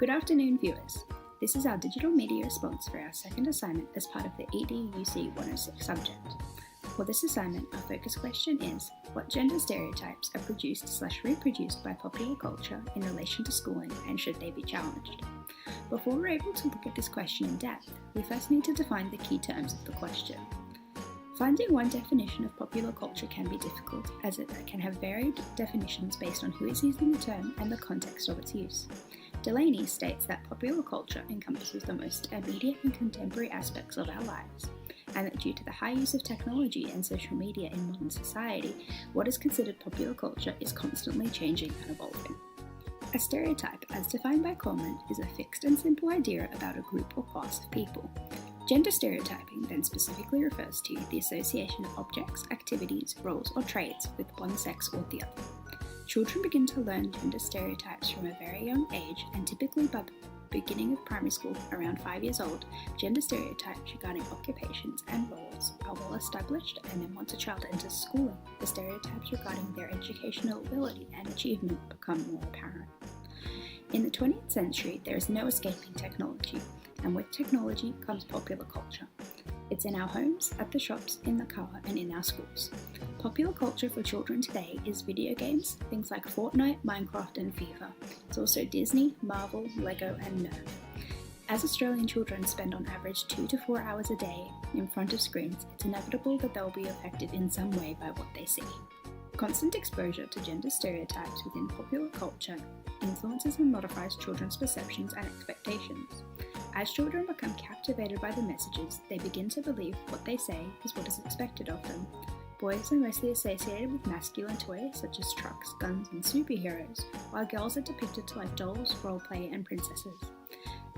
Good afternoon, viewers. This is our digital media response for our second assignment as part of the EDUC 106 subject. For this assignment, our focus question is, what gender stereotypes are produced/reproduced by popular culture in relation to schooling, and should they be challenged? Before we're able to look at this question in depth, we first need to define the key terms of the question. Finding one definition of popular culture can be difficult, as it can have varied definitions based on who is using the term and the context of its use. Delaney states that popular culture encompasses the most immediate and contemporary aspects of our lives, and that due to the high use of technology and social media in modern society, what is considered popular culture is constantly changing and evolving. A stereotype, as defined by Coleman, is a fixed and simple idea about a group or class of people. Gender stereotyping then specifically refers to the association of objects, activities, roles, or traits with one sex or the other. Children begin to learn gender stereotypes from a very young age, and typically by the beginning of primary school, around 5 years old, gender stereotypes regarding occupations and roles are well established, and then once a child enters schooling, the stereotypes regarding their educational ability and achievement become more apparent. In the 20th century, there is no escaping technology, and with technology comes popular culture. It's in our homes, at the shops, in the car, and in our schools. Popular culture for children today is video games, things like Fortnite, Minecraft, and FIFA. It's also Disney, Marvel, Lego, and Nerf. As Australian children spend on average 2 to 4 hours a day in front of screens, it's inevitable that they'll be affected in some way by what they see. Constant exposure to gender stereotypes within popular culture influences and modifies children's perceptions and expectations. As children become captivated by the messages, they begin to believe what they say is what is expected of them. Boys are mostly associated with masculine toys such as trucks, guns, and superheroes, while girls are depicted to like dolls, roleplay, and princesses.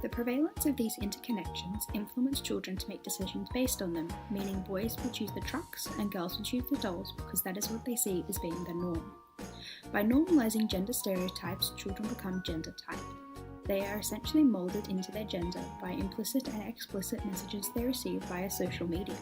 The prevalence of these interconnections influence children to make decisions based on them, meaning boys will choose the trucks and girls will choose the dolls because that is what they see as being the norm. By normalizing gender stereotypes, children become gender typed. They are essentially molded into their gender by implicit and explicit messages they receive via social media.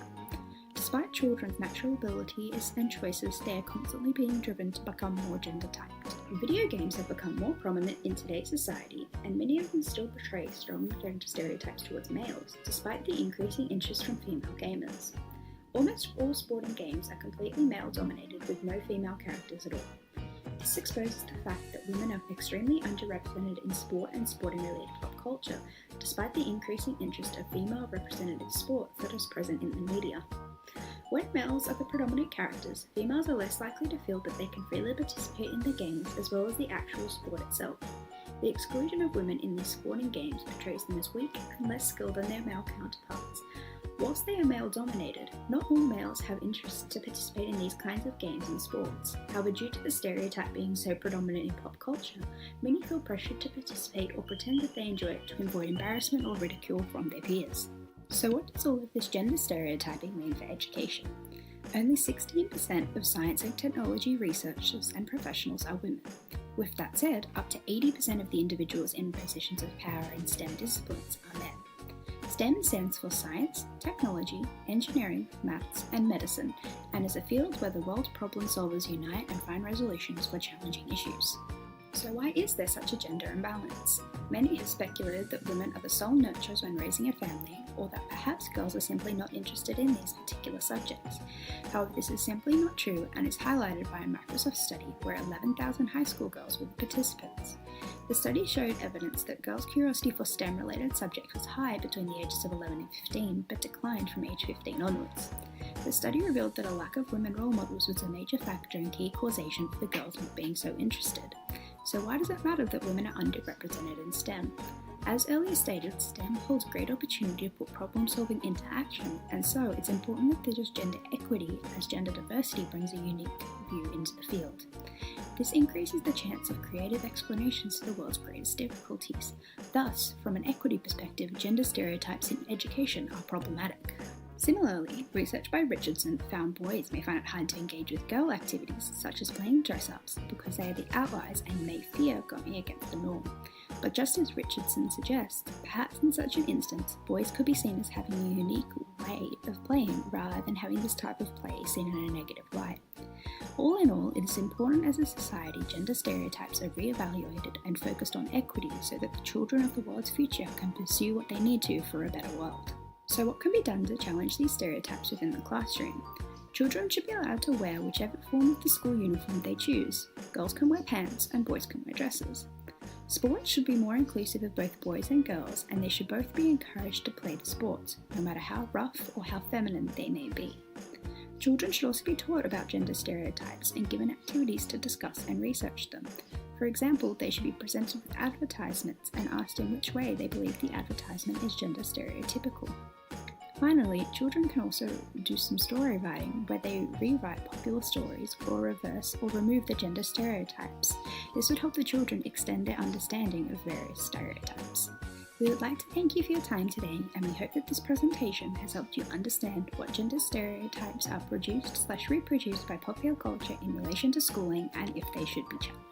Despite children's natural abilities and choices, they are constantly being driven to become more gender-typed. Video games have become more prominent in today's society, and many of them still portray strong gender stereotypes towards males, despite the increasing interest from female gamers. Almost all sporting games are completely male-dominated with no female characters at all. This exposes the fact that women are extremely underrepresented in sport and sporting-related pop culture, despite the increasing interest of female representative sports that is present in the media. When males are the predominant characters, females are less likely to feel that they can freely participate in the games as well as the actual sport itself. The exclusion of women in these sporting games portrays them as weak and less skilled than their male counterparts. Whilst they are male-dominated, not all males have interest to participate in these kinds of games and sports. However, due to the stereotype being so predominant in pop culture, many feel pressured to participate or pretend that they enjoy it to avoid embarrassment or ridicule from their peers. So what does all of this gender stereotyping mean for education? Only 16% of science and technology researchers and professionals are women. With that said, up to 80% of the individuals in positions of power in STEM disciplines are men. STEM stands for science, technology, engineering, maths, and medicine, and is a field where the world's problem solvers unite and find resolutions for challenging issues. So why is there such a gender imbalance? Many have speculated that women are the sole nurturers when raising a family, or that perhaps girls are simply not interested in these particular subjects. However, this is simply not true and is highlighted by a Microsoft study where 11,000 high school girls were the participants. The study showed evidence that girls' curiosity for STEM-related subjects was high between the ages of 11 and 15, but declined from age 15 onwards. The study revealed that a lack of women role models was a major factor and key causation for the girls not being so interested. So why does it matter that women are underrepresented in STEM? As earlier stated, STEM holds great opportunity to put problem solving into action, and so it's important that there is gender equity, as gender diversity brings a unique view into the field. This increases the chance of creative explanations to the world's greatest difficulties. Thus, from an equity perspective, gender stereotypes in education are problematic. Similarly, research by Richardson found boys may find it hard to engage with girl activities such as playing dress-ups because they are the outliers and may fear going against the norm. But just as Richardson suggests, perhaps in such an instance, boys could be seen as having a unique way of playing rather than having this type of play seen in a negative light. All in all, it is important as a society gender stereotypes are re-evaluated and focused on equity so that the children of the world's future can pursue what they need to for a better world. So what can be done to challenge these stereotypes within the classroom? Children should be allowed to wear whichever form of the school uniform they choose. Girls can wear pants and boys can wear dresses. Sports should be more inclusive of both boys and girls, and they should both be encouraged to play the sports, no matter how rough or how feminine they may be. Children should also be taught about gender stereotypes and given activities to discuss and research them. For example, they should be presented with advertisements and asked in which way they believe the advertisement is gender stereotypical. Finally, children can also do some story writing where they rewrite popular stories or reverse or remove the gender stereotypes. This would help the children extend their understanding of various stereotypes. We would like to thank you for your time today, and we hope that this presentation has helped you understand what gender stereotypes are produced/reproduced by popular culture in relation to schooling and if they should be challenged.